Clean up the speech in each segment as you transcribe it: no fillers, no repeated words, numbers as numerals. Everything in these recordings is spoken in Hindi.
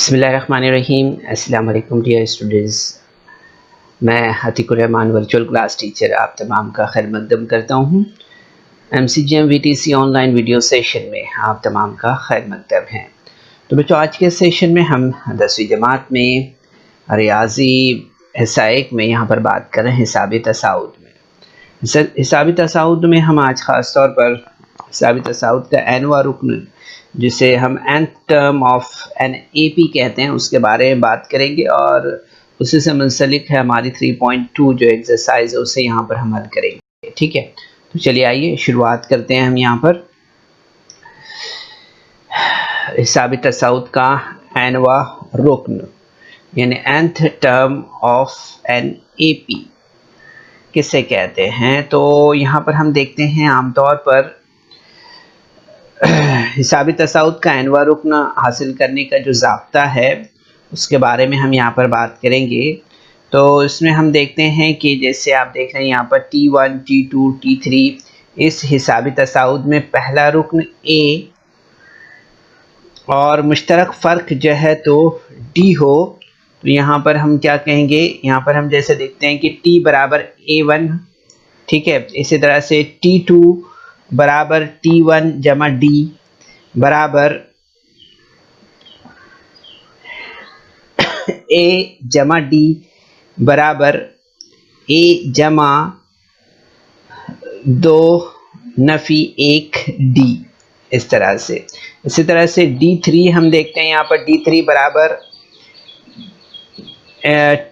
बिस्मिल्लाहिर्रहमानिर्रहीम। अस्सलाम वालेकुम डियर स्टूडेंट्स। मैं Atiqur Rahman virtual class teacher आप तमाम का खैर मकदम करता हूँ। MCGM VTC online video session में आप तमाम का खैर मकदम है। तो बच्चों, आज के सेशन में हम 10वीं जमात में रियाजी हिस्सा 1 में यहाँ पर बात कर रहे हैं हिसाबी तसाउद में। हिसाबी तसाउद में हम आज ख़ास तौर पर हिसाबी तसाउद का एनवा रुकन, जिसे हम nth टर्म ऑफ NAP कहते हैं, उसके बारे में बात करेंगे और उसी से मुंसलिक है हमारी 3.2 जो एक्सरसाइज है उसे यहाँ पर हम हल करेंगे। ठीक है, तो चलिए आइए शुरुआत करते हैं। हम यहाँ पर हिसाबी तसाउद का एनवा रुकन यानी nth टर्म ऑफ NAP किसे कहते हैं। तो यहाँ पर हम देखते हैं आमतौर पर हिसाबी तसाउद का एनवा रुकन हासिल करने का जो ज़ाब्ता है उसके बारे में हम यहाँ पर बात करेंगे। तो इसमें हम देखते हैं कि जैसे आप देख रहे हैं यहाँ पर T1, T2, T3, इस हिसाबी तसाउद में पहला रुकन A और मुश्तरक फ़र्क जो है तो D हो, तो यहाँ पर हम क्या कहेंगे, यहाँ पर हम जैसे देखते हैं कि T बराबर A1, ठीक है। इसी तरह से T2 बराबर T1 जमा D बराबर A जमा D बराबर A जमा 2 नफ़ी 1 D, इस तरह से। इसी तरह से D3 हम देखते हैं यहाँ पर D3 बराबर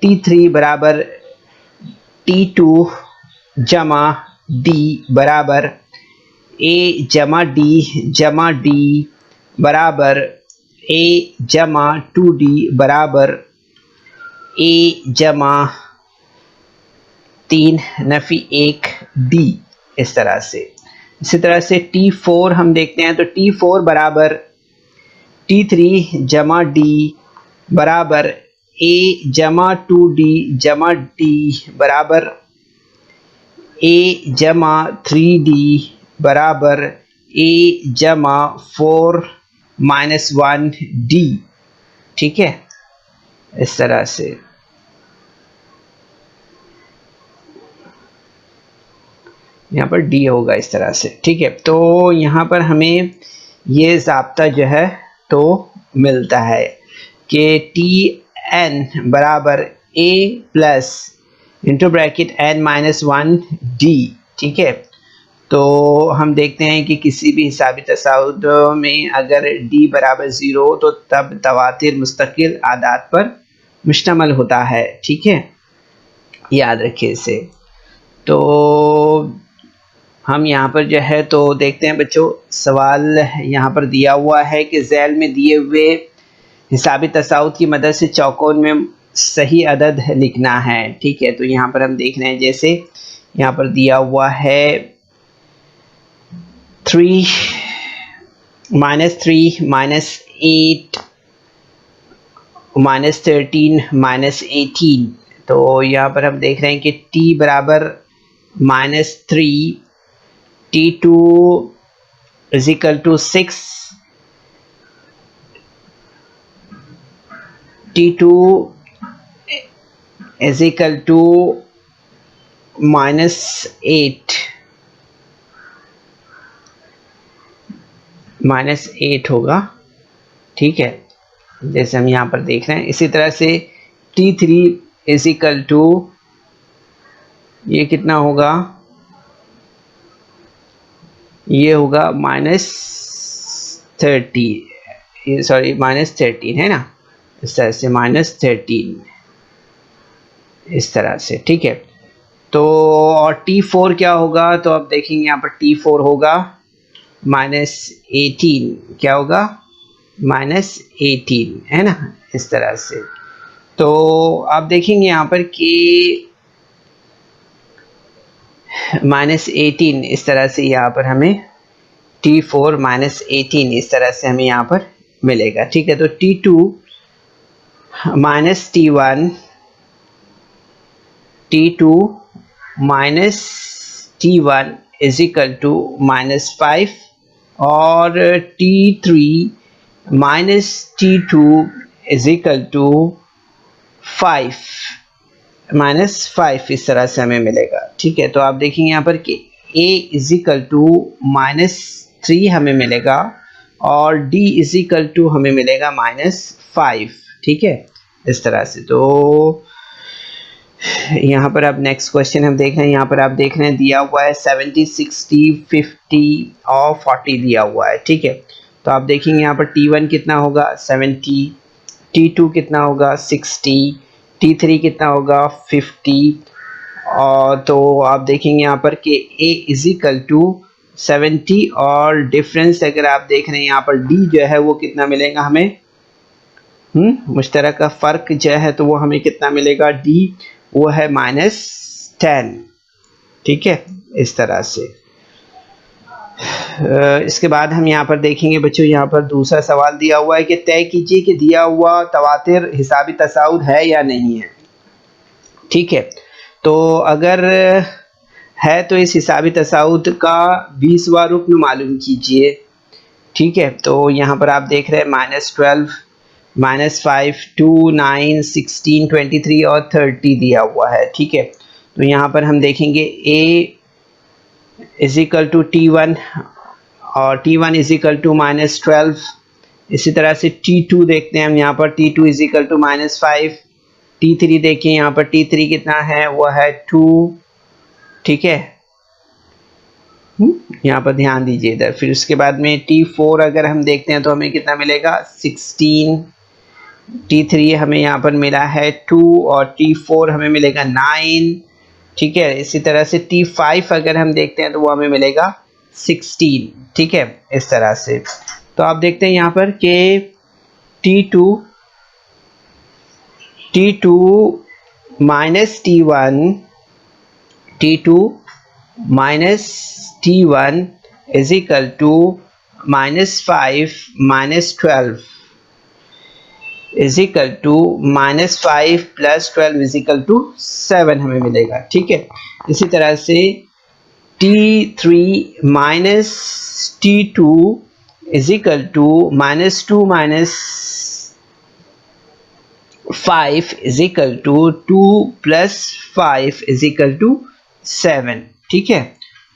T3 बराबर T2 जमा D बराबर A जमा D जमा D बराबर A जमा 2D बराबर A जमा 3 नफ़ी 1 D, इस तरह से। इसी तरह से T4 हम देखते हैं तो T4 बराबर T3 जमा D बराबर A जमा 2D जमा D बराबर A जमा 3D बराबर A जमा 4 माइनस 1 D, ठीक है, इस तरह से। यहाँ पर D होगा इस तरह से, ठीक है। तो यहाँ पर हमें ये ज़ाब्ता जो है तो मिलता है कि Tn बराबर A plus into bracket n minus 1 D, ठीक है। तो हम देखते हैं कि किसी भी हिसाबी तसाउद में अगर D बराबर 0 तो तब तवातिर मुस्तकिल आदात पर मुश्तमल होता है, ठीक है, याद रखिए इसे। तो हम यहाँ पर जो है तो देखते हैं बच्चों, सवाल यहाँ पर दिया हुआ है कि झैल में दिए हुए हिसाबी तसाउद की मदद से चौकोन में सही अदद लिखना है, ठीक है। तो यहाँ पर हम देख रहे हैं, जैसे यहाँ पर दिया हुआ है 3 माइनस 3 माइनस 8 माइनस 13 माइनस 18। तो यहाँ पर हम देख रहे हैं कि T बराबर minus 3, T2 is equal to 6, T2 is equal to minus 8 होगा, ठीक है, जैसे हम यहाँ पर देख रहे हैं। इसी तरह से T3 इज इक्वल टू, ये कितना होगा, ये होगा माइनस 30, सॉरी माइनस 13 है ना, इस तरह से माइनस 13, इस तरह से, ठीक है। तो और T4 क्या होगा, तो अब देखेंगे यहाँ पर T4 होगा माइनस 18, क्या होगा, माइनस 18, है ना, इस तरह से। तो आप देखेंगे यहाँ पर कि माइनस 18 इस तरह से यहाँ पर हमें T4 माइनस 18 इस तरह से हमें यहाँ पर मिलेगा, ठीक है। तो T2 minus T1, T2 minus T1 is equal to minus 5 और T3 minus T2 is equal to 5 -5 इस तरह से हमें मिलेगा। ठीक है, तो आप देखेंगे यहाँ पर कि a इज इक्वल टू -3 हमें मिलेगा और d इज इक्वल टू हमें मिलेगा -5। ठीक है, इस तरह से। तो यहाँ पर अब नेक्स्ट क्वेश्चन हम देख रहे हैं। यहाँ पर आप देख रहे हैं दिया हुआ है 70, 60, 50 और 40 दिया हुआ है। ठीक है, तो आप देखेंगे यहाँ पर T1 कितना होगा 70, T2 कितना होगा 60, T3 कितना होगा 50। और तो आप देखेंगे यहाँ पर कि A इज इक्वल टू 70 और डिफरेंस अगर आप देख रहे हैं यहाँ पर D जो है वो कितना मिलेगा हमें, मुश्तरक का फ़र्क जो है तो वो हमें कितना मिलेगा D, वो है -10। ठीक है, इस तरह से। इसके बाद हम यहाँ पर देखेंगे बच्चों, यहाँ पर दूसरा सवाल दिया हुआ है कि तय कीजिए कि दिया हुआ तवातिर हिसाबी तसाउद है या नहीं है। ठीक है, तो अगर है तो इस हिसाबी तसाउद का 20वां रुकन मालूम कीजिए। ठीक है, तो यहाँ पर आप देख रहे हैं -12, -5, 2, 9, 16, 23 और 30 दिया हुआ है। ठीक है, तो यहाँ पर हम देखेंगे a is equal to T1 और T1 इज इक्वल टू -12। इसी तरह से T2 देखते हैं हम, यहाँ पर T2 is equal to -5। T3 देखिए, यहाँ पर T3 कितना है, वो है 2। ठीक है, यहाँ पर ध्यान दीजिए इधर। फिर उसके बाद में T4 अगर हम देखते हैं तो हमें कितना मिलेगा 16। T3 हमें यहाँ पर मिला है 2 और T4 हमें मिलेगा 9। ठीक है, इसी तरह से T5 अगर हम देखते हैं तो वो हमें मिलेगा 16। ठीक है, इस तरह से। तो आप देखते हैं यहाँ पर कि T2 minus T1 is equal to -5 -12 is equal to -5 + 12 is equal to 7 हमें मिलेगा। ठीक है, इसी तरह से T3 minus T2 is equal to -2 -5 is equal to 2 + 5 is equal to 7। ठीक है,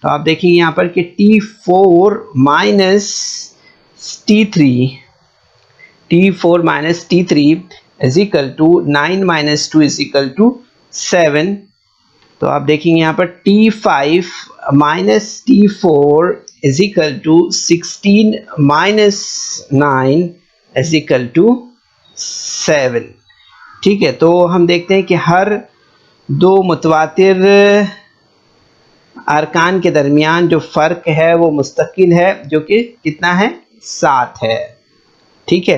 तो आप देखेंगे यहाँ पर कि T4 minus T3 is equal to 9 - 2 is equal to 7। तो आप देखेंगे यहाँ पर T5 minus T4 is equal to 16 - 9 is equal to 7। ठीक है, तो हम देखते हैं कि हर दो मुतवातिर अरकान के दरमियान जो फ़र्क है वो मुस्तकिल है, जो कि कितना है 7 है। ठीक है,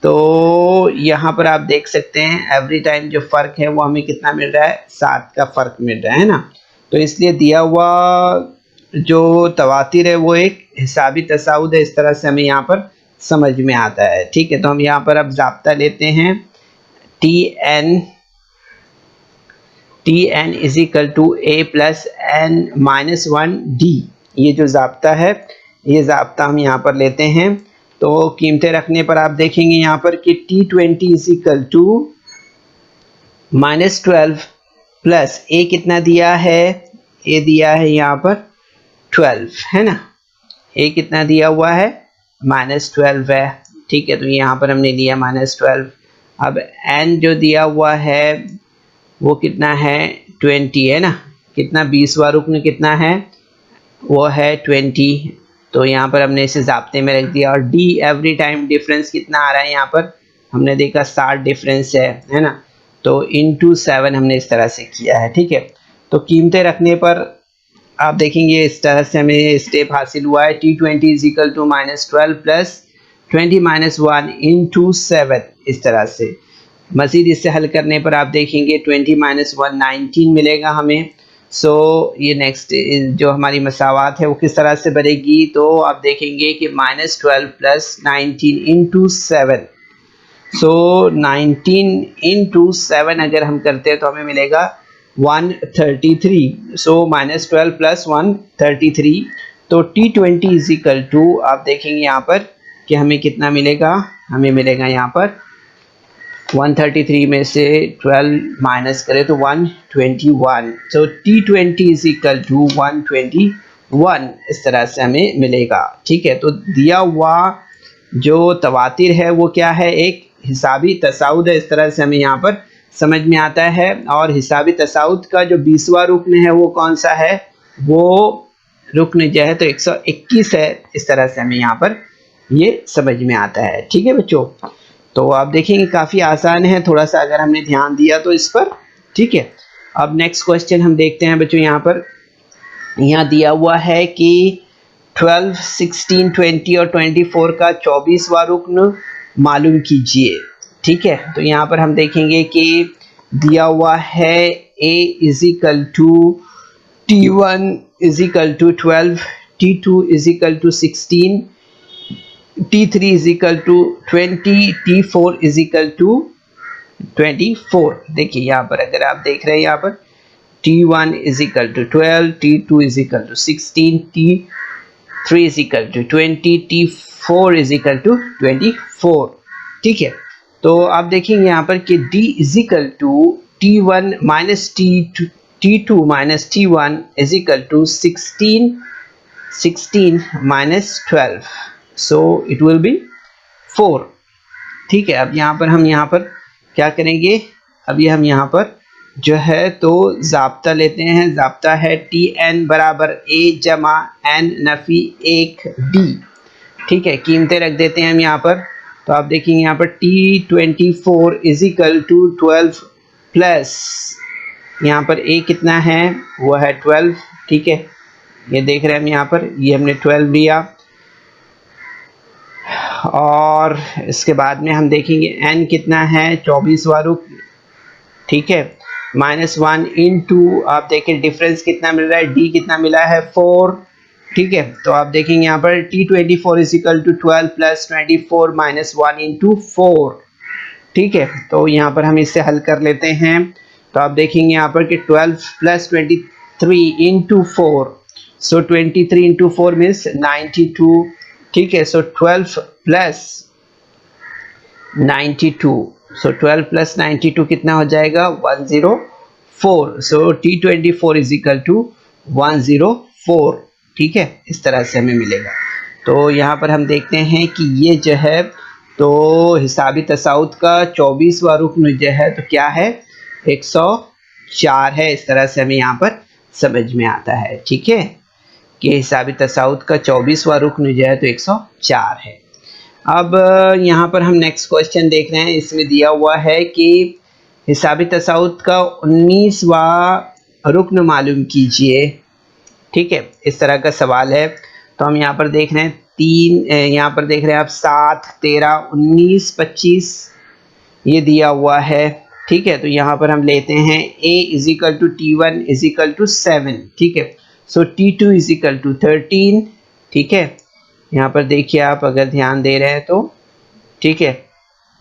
तो यहाँ पर आप देख सकते हैं एवरी टाइम जो फ़र्क है वो हमें कितना मिल रहा है 7 का फ़र्क मिल रहा है ना। तो इसलिए दिया हुआ जो तवातिर है वो एक हिसाबी तसाउद है, इस तरह से हमें यहाँ पर समझ में आता है। ठीक है, तो हम यहाँ पर अब ज़ाब्ता लेते हैं Tn is equal to a + n - 1 d। ये जो ज़ाब्ता है, ये ज़ाब्ता हम यहाँ पर लेते हैं। तो कीमतें रखने पर आप देखेंगे यहाँ पर कि T20 is equal to -12 plus a कितना दिया है, a दिया है यहाँ पर 12 है ना। a कितना दिया हुआ है -12 है। ठीक है, तो यहाँ पर हमने लिया -12। अब n जो दिया हुआ है वो कितना है 20 है ना। कितना 20वां रुकन कितना है, वो है 20। तो यहाँ पर हमने इसे ज़ाब्ते में रख दिया। और d एवरी टाइम डिफरेंस कितना आ रहा है, यहाँ पर हमने देखा 60 डिफरेंस है ना। तो × 7 हमने इस तरह से किया है। ठीक है, तो कीमतें रखने पर आप देखेंगे इस तरह से हमें स्टेप हासिल हुआ है। T20 is equal to -12 plus 20 - 1 × 7 इस तरह से। मज़ीद इससे हल करने पर आप देखेंगे 20 - 1 19 मिलेगा हमें। सो ये नेक्स्ट जो हमारी मसावात है वो किस तरह से बनेगी, तो आप देखेंगे कि -12 + 19 × 7। सो 19 × 7 अगर हम करते हैं तो हमें मिलेगा 133। सो -12 + 133। तो T20 इज इक्वल टू आप देखेंगे यहाँ पर कि हमें कितना मिलेगा, हमें मिलेगा यहाँ पर 133 में से 12 माइनस करें तो 121, तो T20 इज इक्वल टू 121 इस तरह से हमें मिलेगा। ठीक है, तो दिया हुआ जो तवातिर है वो क्या है, एक हिसाबी तसाउद है, इस तरह से हमें यहाँ पर समझ में आता है। और हिसाबी तसाउद का जो 20वां रुकन है वो कौन सा है, वो रुकन जो है तो 121 है, इस तरह से हमें यहाँ पर ये समझ में आता है। ठीक है बच्चों, तो आप देखेंगे काफ़ी आसान है थोड़ा सा अगर हमने ध्यान दिया तो इस पर। ठीक है, अब नेक्स्ट क्वेश्चन हम देखते हैं बच्चों। यहाँ पर यहाँ दिया हुआ है कि 12, 16, 20 और 24 का 24वां रुकन मालूम कीजिए। ठीक है, तो यहाँ पर हम देखेंगे कि दिया हुआ है a is equal to T1 is equal to 12, T2 is equal to 16, T3 is equal to 20, T4 is equal to 24। देखिए यहाँ पर अगर आप देख रहे हैं यहाँ पर T1 is equal to 12, T2 is equal to 16, T3 is equal to 20, T4 is equal to 24। ठीक है, तो आप देखेंगे यहाँ पर कि D is equal to T1 minus T2 minus T1 is equal to 16 minus 12, so it will be 4। ठीक है, अब यहाँ पर हम यहाँ पर क्या करेंगे, अभी हम यहाँ पर जो है तो ज़ाब्ता लेते हैं। ज़ाब्ता है Tn बराबर a जमा n नफ़ी 1d। ठीक है, कीमतें रख देते हैं हम यहाँ पर। तो आप देखेंगे यहाँ पर T24 is equal to 12 plus यहाँ पर a कितना है, वो है 12। ठीक है, ये देख रहे हैं हम यहाँ पर, ये हमने 12 लिया। और इसके बाद में हम देखेंगे n कितना है, 24वां रुकन। ठीक है, -1 इंटू आप देखें डिफरेंस कितना मिल रहा है, d कितना मिला है 4। ठीक है, तो आप देखेंगे यहाँ पर T24 is equal to 12 plus 24 minus 1 into 4। ठीक है, तो यहाँ पर हम इससे हल कर लेते हैं। तो आप देखेंगे यहाँ पर कि 12 प्लस 23 इंटू 4, सो 23 इंटू 4 मीन्स 92। ठीक है, सो 12 प्लस 92, सो 12 प्लस 92 कितना हो जाएगा 104, सो T24 इज इक्वल टू 104। ठीक है, इस तरह से हमें मिलेगा। तो यहाँ पर हम देखते हैं कि ये जो है तो हिसाबी तसाउद का 24वां रुकन जो है तो क्या है 104 है, इस तरह से हमें यहाँ पर समझ में आता है। ठीक है, कि हिसाबी तसाउद का 24वां रुकन जो है तो 104 है। अब यहाँ पर हम नेक्स्ट क्वेश्चन देख रहे हैं। इसमें दिया हुआ है कि हिसाबी तसाउद का 19वां रुकन मालूम कीजिए। ठीक है, इस तरह का सवाल है। तो हम यहाँ पर देख रहे हैं यहाँ पर देख रहे हैं आप 7, 13, 19, 25 ये दिया हुआ है। ठीक है, तो यहाँ पर हम लेते हैं a is equal to T1 is equal to 7। ठीक है, सो T2 इज इक्वल टू 13। ठीक है, यहाँ पर देखिए आप अगर ध्यान दे रहे हैं तो ठीक है,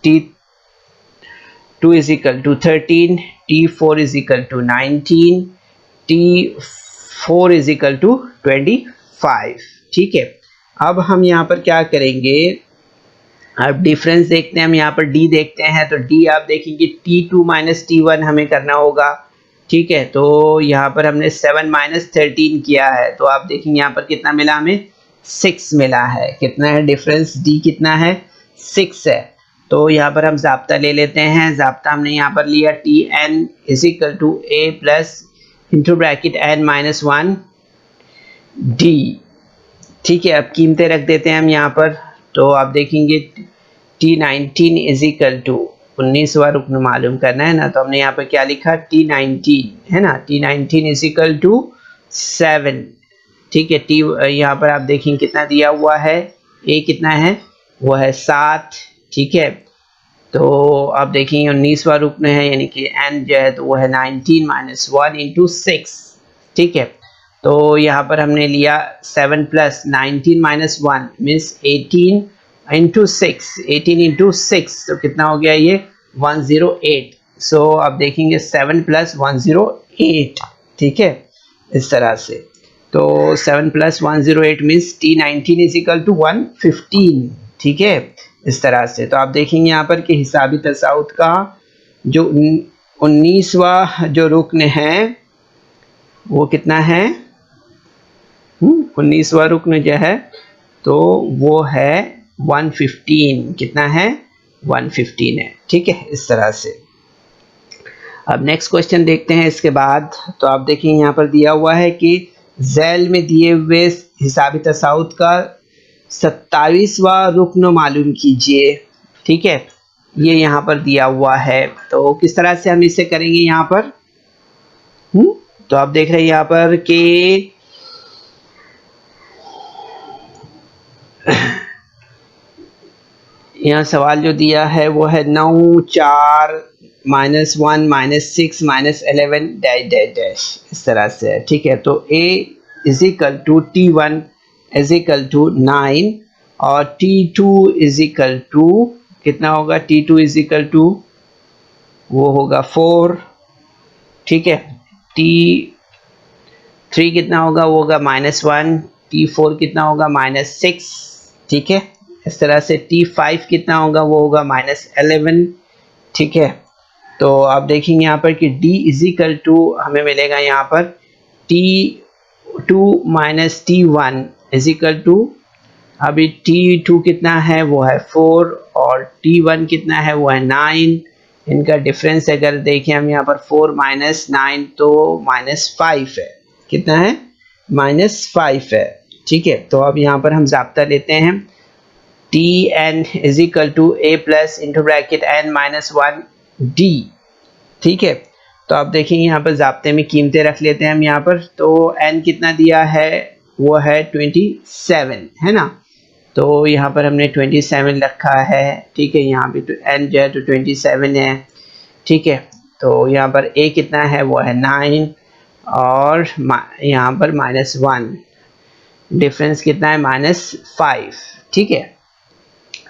T2 is equal to 13, T4 is equal to 19, T4 is equal to 25। ठीक है, अब हम यहाँ पर क्या करेंगे, अब डिफरेंस देखते हैं। हम यहाँ पर D देखते हैं, तो D आप देखेंगे T2 माइनस T1 हमें करना होगा। ठीक है, तो यहाँ पर हमने 7 माइनस 13 किया है, तो आप देखेंगे यहाँ पर कितना मिला, हमें 6 मिला है। कितना है डिफरेंस, D कितना है 6 है। तो यहाँ पर हम ज़ाब्ता ले लेते हैं। ज़ाब्ता हमने यहाँ पर लिया Tn is equal to a plus into bracket n minus 1 d। ठीक है, अब कीमतें रख देते हैं हम यहाँ पर। तो आप देखेंगे T19 इज इक्वल टू 19वां रुकन मालूम करना है ना, तो हमने यहाँ पर क्या लिखा T19 है ना, T19 इज इक्वल टू 7। ठीक है, T यहाँ पर आप देखेंगे कितना दिया हुआ है, A कितना है वो है 7। ठीक है, तो आप देखेंगे 19वां रुकन है यानी कि n जो है तो वो है 19 माइनस 1 इंटू 6। ठीक है, तो यहाँ पर हमने लिया 7 plus 19 minus 1 means 18 into 6, 18 into 6 तो कितना हो गया ये 108। सो आप देखेंगे 7 प्लस 108। ठीक है, इस तरह से तो 7 plus 108 means T19 is equal to 115। ठीक है, इस तरह से। तो आप देखेंगे यहाँ पर कि हिसाबी तसाउत का जो 19वां जो रुकन है वो कितना है, 19वां रुकन जो है तो वो है 115। कितना है, 115 है। ठीक है, इस तरह से। अब नेक्स्ट क्वेश्चन देखते हैं इसके बाद। तो आप देखेंगे यहाँ पर दिया हुआ है कि झैल में दिए हुए हिसाबी तसाउत का 27वां रुकन मालूम कीजिए। ठीक है, ये यहाँ पर दिया हुआ है। तो किस तरह से हम इसे करेंगे यहाँ पर, तो आप देख रहे हैं यहाँ पर कि यहाँ सवाल जो दिया है वो है 9, 4, -1, -6, -11 डैश डैश डैश, इस तरह से है। ठीक है, तो a is equal to T1 is equal to 9 और T2 इज इक्वल टू कितना होगा, T2 इज इक्वल टू वो होगा 4। ठीक है, T3 कितना होगा, वो होगा -1, T4 कितना होगा, -6। ठीक है, इस तरह से T5 कितना होगा, वो होगा -11। ठीक है, तो आप देखेंगे यहाँ पर कि D इज इक्वल टू हमें मिलेगा यहाँ पर T2 minus T1 is equal to, अभी T2 कितना है वो है 4 और T1 कितना है वो है 9। इनका डिफरेंस अगर देखें हम यहाँ पर 4 माइनस 9 तो -5 है। कितना है, -5 है। ठीक है, तो अब यहाँ पर हम ज़ाब्ता लेते हैं Tn is equal to a plus into bracket n minus 1 d। ठीक है, तो आप देखेंगे यहाँ पर ज़ाब्ते में कीमतें रख लेते हैं हम यहाँ पर। तो n कितना दिया है वो है 27, है ना। तो यहाँ पर हमने 27 रखा है। ठीक है, यहाँ पे तो n जो है तो 27 है। ठीक है, तो यहाँ पर a कितना है वो है 9 और यहाँ पर -1, डिफरेंस कितना है -5। ठीक है,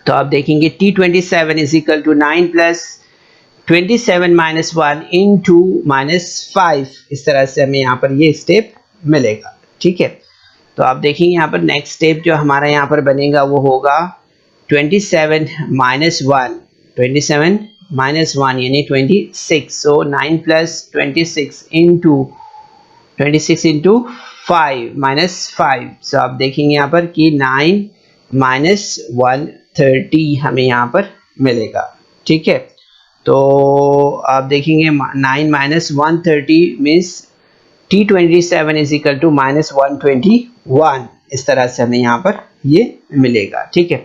तो आप देखेंगे T27 is equal to 9 plus 27 minus 1 into -5, इस तरह से हमें यहाँ पर ये स्टेप मिलेगा। ठीक है, तो आप देखेंगे यहाँ पर नेक्स्ट स्टेप जो हमारा यहाँ पर बनेगा वो होगा 27 माइनस 1, 27 माइनस 1 यानी 26। सो 9 प्लस 26 इंटू 26 इंटू 5 माइनस 5। सो आप देखेंगे यहाँ पर कि 9 माइनस 130 हमें यहाँ पर मिलेगा। ठीक है, तो आप देखेंगे 9 minus 130 means T27 is equal to -121, इस तरह से हमें यहाँ पर ये मिलेगा। ठीक है,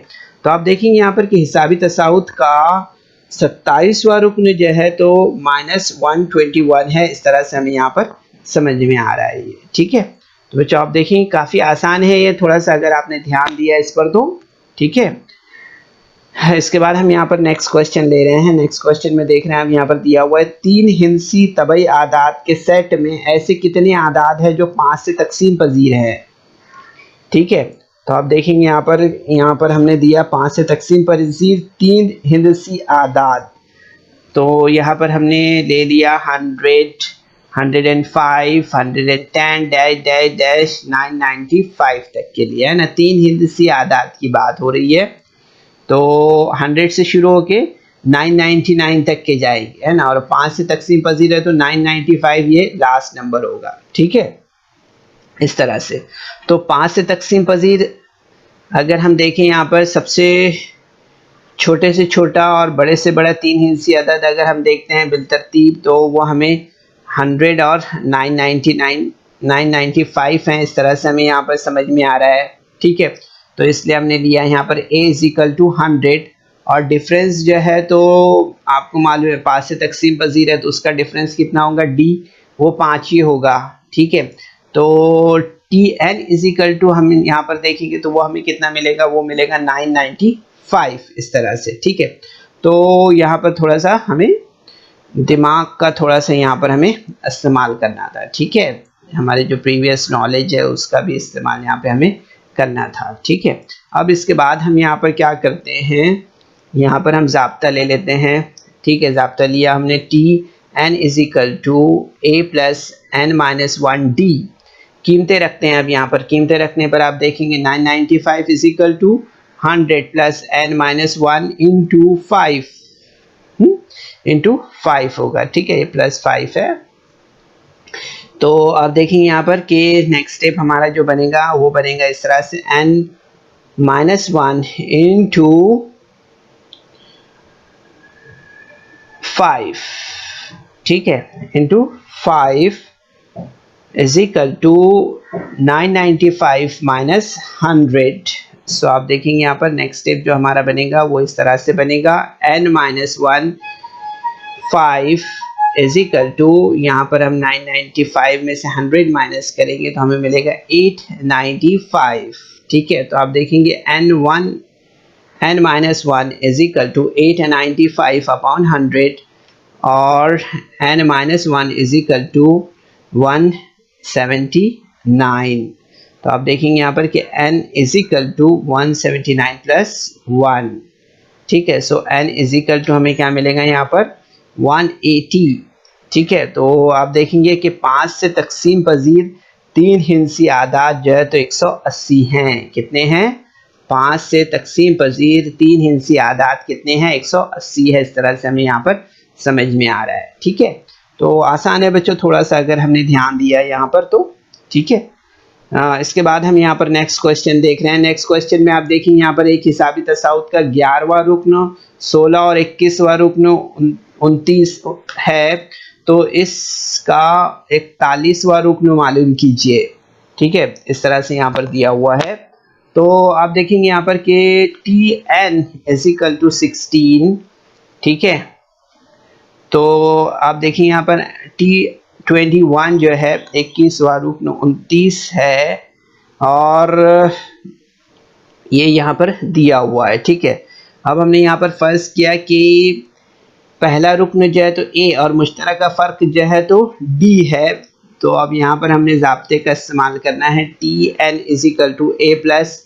तो आप देखेंगे यहाँ पर कि हिसाबी तसाउत का 27वां रुकन जो है तो -121 है। इस तरह से हमें यहाँ पर समझ में आ रहा है ये। ठीक है, तो बच्चों आप देखेंगे काफ़ी आसान है ये, थोड़ा सा अगर आपने ध्यान दिया इस पर तो। ठीक है, इसके बाद हम यहाँ पर नेक्स्ट क्वेश्चन ले रहे हैं। नेक्स्ट क्वेश्चन में देख रहे हैं हम यहाँ पर दिया हुआ है 3 हिंसी तबई आदाद के सेट में ऐसे कितने आदाद है जो 5 से तकसीम पजीर है। ठीक है, तो आप देखेंगे यहाँ पर हमने दिया 5 से तकसीम पजीर 3 हिंसी आदाद। तो यहाँ पर हमने ले लिया 100, 105, 110 डैश डैश डैश 995 तक के लिए, है ना। 3 हिंसी आदाद की बात हो रही है, तो 100 से शुरू होके 999 तक के जाएगी, है ना। और 5 से तकसीम पजीर है तो 995 ये लास्ट नंबर होगा। ठीक है, इस तरह से। तो 5 से तकसीम पजीर अगर हम देखें यहाँ पर सबसे छोटे से छोटा और बड़े से बड़ा 3 हिंसी अदद अगर हम देखते हैं बिलतरतीब तो वो हमें 100 और 999, 995 हैं। इस तरह से हमें यहाँ पर समझ में आ रहा है। ठीक है, तो इसलिए हमने लिया यहाँ पर a इज इक्वल टू 100 और डिफरेंस जो है तो आपको मालूम है 5 से तकसीम पजीर है तो उसका डिफरेंस कितना होगा d, वो 5 ही होगा। ठीक है, तो Tn इज इक्वल टू हम यहाँ पर देखेंगे तो वो हमें कितना मिलेगा, वो मिलेगा 995, इस तरह से। ठीक है, तो यहाँ पर थोड़ा सा हमें दिमाग का थोड़ा सा यहाँ पर हमें इस्तेमाल करना था। ठीक है, हमारे जो प्रीवियस नॉलेज है उसका भी इस्तेमाल यहाँ पे हमें करना था। ठीक है, अब इसके बाद हम यहाँ पर क्या करते हैं, यहाँ पर हम ज़ाब्ता ले लेते हैं। ठीक है, ज़ाब्ता लिया हमने Tn is equal to a plus n minus 1d। कीमतें रखते हैं। अब यहाँ पर कीमतें रखने पर आप देखेंगे 995 is equal to 100 plus n minus 1 into 5 into 5 होगा, ठीक है, ये प्लस 5 है। तो आप देखेंगे यहाँ पर कि नेक्स्ट स्टेप हमारा जो बनेगा वो बनेगा इस तरह से, n माइनस 1 इंटू 5, ठीक है, into 5 is equal to 995 minus 100। So आप देखेंगे यहाँ पर नेक्स्ट स्टेप जो हमारा बनेगा वो इस तरह से बनेगा, n minus 1 5 is equal to, यहाँ पर हम 995 में से 100 माइनस करेंगे तो हमें मिलेगा 895, ठीक है। तो आप देखेंगे n minus 1 is equal to 895 upon 100 और n minus 1 is equal to 179। तो आप देखेंगे यहाँ पर कि n is equal to 179 plus 1, ठीक है। So n is equal to हमें क्या मिलेगा यहाँ पर 180, ठीक है। तो आप देखेंगे कि 5 से तकसीम पजीर 3 हिंसी आदाद जो है तो 180 हैं। कितने हैं? 5 से तकसीम पजीर 3 हिंसी आदाद कितने हैं? 180 है। इस तरह से हमें यहाँ पर समझ में आ रहा है, ठीक है। तो आसान है बच्चों, थोड़ा सा अगर हमने ध्यान दिया यहाँ पर तो, ठीक है। इसके बाद हम यहाँ पर नेक्स्ट क्वेश्चन देख रहे हैं। नेक्स्ट क्वेश्चन में आप देखेंगे यहाँ पर एक हिसाबी तसाउत का 11वां रुकन 16 और 21वां रुकन 29 है, तो इसका 41वां रुकन मालूम कीजिए, ठीक है। इस तरह से यहाँ पर दिया हुआ है। तो आप देखेंगे यहाँ पर कि Tn इज इक्वल टू 16, ठीक है। तो आप देखिए यहाँ पर T21 जो है 21वां रुकन 29 है और ये यहाँ पर दिया हुआ है, ठीक है। अब हमने यहाँ पर फर्ज किया कि पहला रुकन जो है तो A और मुश्तरका फ़र्क जो है तो D है। तो अब यहाँ पर हमने ज़ाब्ते का इस्तेमाल करना है, Tn is equal to A plus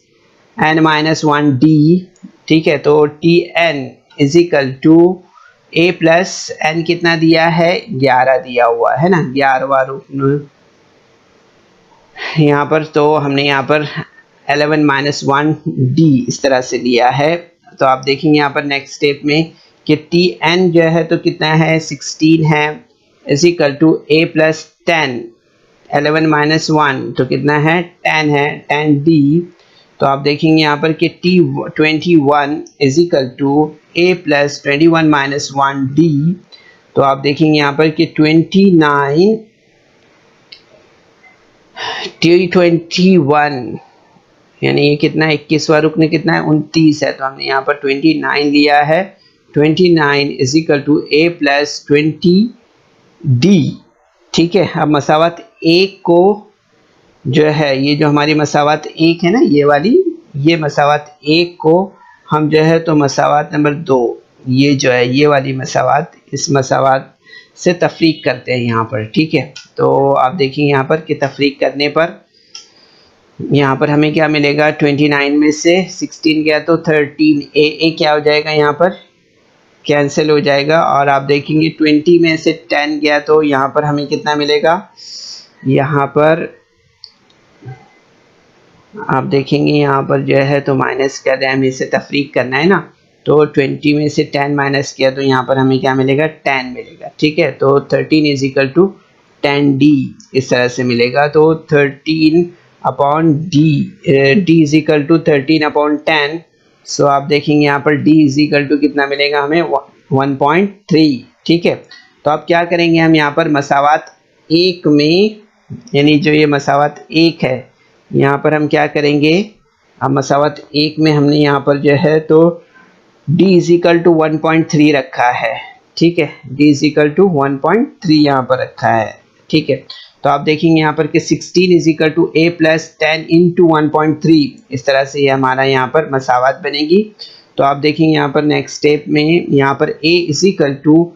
n minus 1D, ठीक है। तो Tn is equal to A plus n कितना दिया है? 11 दिया हुआ है ना, 11वां रुकन यहाँ पर। तो हमने यहाँ पर 11 माइनस 1D इस तरह से लिया है। तो आप देखेंगे यहाँ पर नेक्स्ट स्टेप में कि Tn जो है तो कितना है? 16 है, is equal to A plus 10, 11 minus 1 तो कितना है? 10 है, 10D। तो आप देखेंगे यहाँ पर कि T21 is equal to A plus 21 minus 1D। तो आप देखेंगे यहाँ पर कि T21 यानी ये कितना है? 21वां रुकन कितना है? 29 है। तो हमने यहाँ पर 29 लिया है, 29 is equal to A plus 20D, ठीक है। अब मसावत 1 को जो है, ये जो हमारी मसावत 1 है ना, ये वाली, ये मसावत 1 को हम जो है तो मसावत नंबर 2, ये जो है ये वाली मसावत, इस मसावत से तफरीक करते हैं यहाँ पर, ठीक है। तो आप देखिए यहाँ पर कि तफरीक करने पर यहाँ पर हमें क्या मिलेगा? 29 में से 16 गया तो 13, ए क्या हो जाएगा? यहाँ पर कैंसिल हो जाएगा। और आप देखेंगे 20 में से 10 गया तो यहाँ पर हमें कितना मिलेगा? यहाँ पर आप देखेंगे यहाँ पर जो है तो माइनस कर रहे हैं, हमें इसे तफरीक करना है ना। तो 20 में से 10 माइनस किया तो यहाँ पर हमें क्या मिलेगा? 10 मिलेगा, ठीक है। तो 13 इज इक्वल टू 10D इस तरह से मिलेगा। तो 13 upon D is equal to 13 upon 10। So आप देखेंगे यहाँ पर D इज इक्वल टू कितना मिलेगा हमें? 1.3, ठीक है। तो अब क्या करेंगे हम यहाँ पर मसावत 1 में, यानी जो ये मसावत 1 है, यहाँ पर हम क्या करेंगे? अब मसावत 1 में हमने यहाँ पर जो है तो D इज इक्वल टू 1.3 रखा है, ठीक है। D इज इक्वल टू 1.3 यहाँ पर रखा है, ठीक है। तो आप देखेंगे यहाँ पर कि 16 is equal to A plus 10 into 1.3, इस तरह से ये हमारा यहाँ पर मसावत बनेगी। तो आप देखेंगे यहाँ पर नेक्स्ट स्टेप में यहाँ पर A is equal to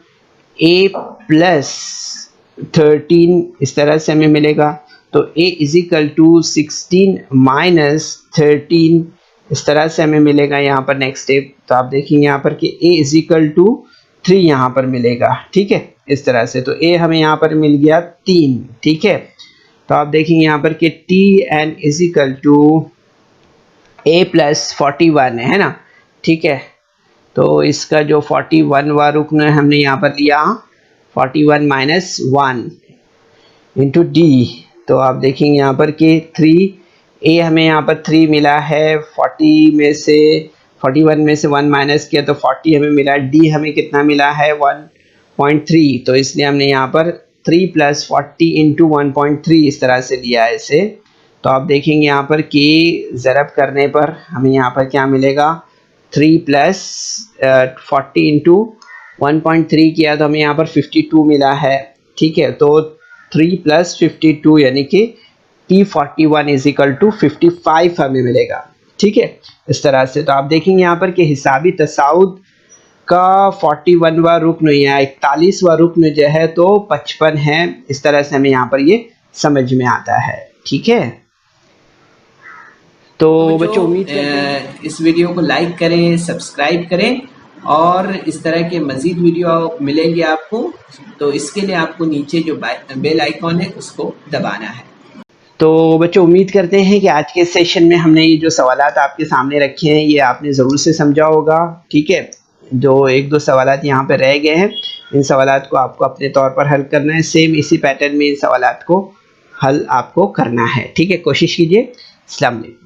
A plus 13 इस तरह से हमें मिलेगा। तो A is equal to 16 minus 13 इस तरह से हमें मिलेगा यहाँ पर नेक्स्ट स्टेप। तो आप देखेंगे यहाँ पर कि A इज इक्वल टू 3 यहाँ पर मिलेगा, ठीक है, इस तरह से। तो A हमें यहाँ पर मिल गया 3, ठीक है। तो आप देखेंगे यहाँ पर कि Tn is equal to a plus 41 है ना, ठीक है। तो इसका जो 41वां रुकन हमने यहाँ पर लिया 41 माइनस 1 इंटू डी। तो आप देखेंगे यहाँ पर कि 3 हमें यहाँ पर 3 मिला है, 41 में से 1 माइनस किया तो 40 हमें मिला, डी हमें कितना मिला है 1.3। तो इसलिए हमने यहाँ पर 3 प्लस 40 इंटू 1.3 इस तरह से लिया है इसे। तो आप देखेंगे यहाँ पर कि ज़रब करने पर हमें यहाँ पर क्या मिलेगा, 3 प्लस 40 इंटू 1.3 किया तो हमें यहाँ पर 52 मिला है, ठीक है। तो 3 प्लस 52 यानी कि P41 इज इक्वल टू 55 हमें मिलेगा, ठीक है, इस तरह से। तो आप देखेंगे यहाँ पर कि हिसाबी तसाउद का 41वां रुकन या 41वां रुकन जो है तो 55 है, इस तरह से हमें यहाँ पर ये समझ में आता है, ठीक है। तो बच्चों उम्मीद करते हैं इस वीडियो को लाइक करें, सब्सक्राइब करें और इस तरह के मज़ीद वीडियो मिलेंगे आपको। तो इसके लिए आपको नीचे जो बेल आइकॉन है उसको दबाना है। तो बच्चों उम्मीद करते हैं कि आज के सेशन में हमने ये जो सवालात आपके सामने रखे हैं ये आपने ज़रूर से समझा होगा, ठीक है। जो 1-2 सवालात यहाँ पे रह गए हैं, इन सवालात को आपको अपने तौर पर हल करना है, सेम इसी पैटर्न में इन सवालात को हल आपको करना है, ठीक है। कोशिश कीजिए। अस्सलाम वालेकुम।